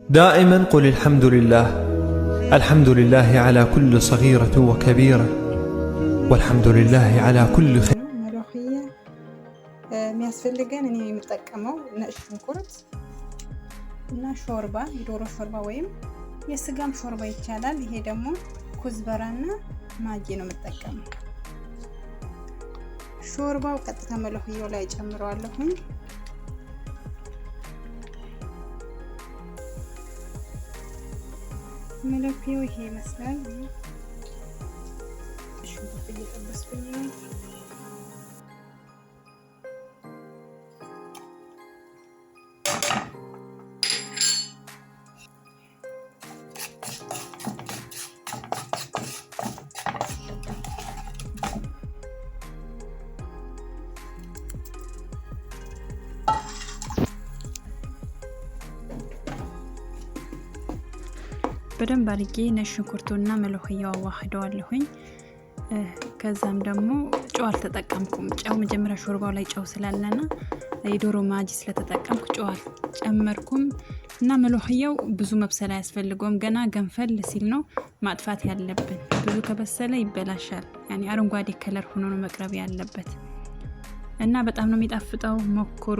دائما قل الحمد لله على كل صغيرة وكبيرة والحمد لله على كل خير. ملوخية የሚያስፈልገን እኔ የምጠቀመው ነጭ ሽንኩርት እና ሾርባ የዶሮ ሾርባ ወይም የስጋም ሾርባ ይቻላል። ይሄ ደግሞ ኩዝበራና ማጂ ነው የምጠቀመው። ሾርባው ቀጥታ መለውያው ላይ ጨምረዋለሁኝ። መለውያው ይሄ ይመስላል። ሽንኩርት እየጠበስኩኝ ነው። በደንብ አድርጌ ነጭ ሽንኩርቱና መለውያው አዋህደዋለሁኝ። ከዛም ደግሞ ጨው አልተጠቀምኩም። ጨው መጀመሪያ ሾርባው ላይ ጨው ስላለና የዶሮ ማጂ ስለተጠቀምኩ ጨው አልጨመርኩም እና መለውያው ብዙ መብሰል አያስፈልገውም። ገና ገንፈል ሲል ነው ማጥፋት ያለብን። ብዙ ከበሰለ ይበላሻል። ያኔ አረንጓዴ ከለር ሆኖ ነው መቅረብ ያለበት እና በጣም ነው የሚጣፍጠው። ሞክሩ።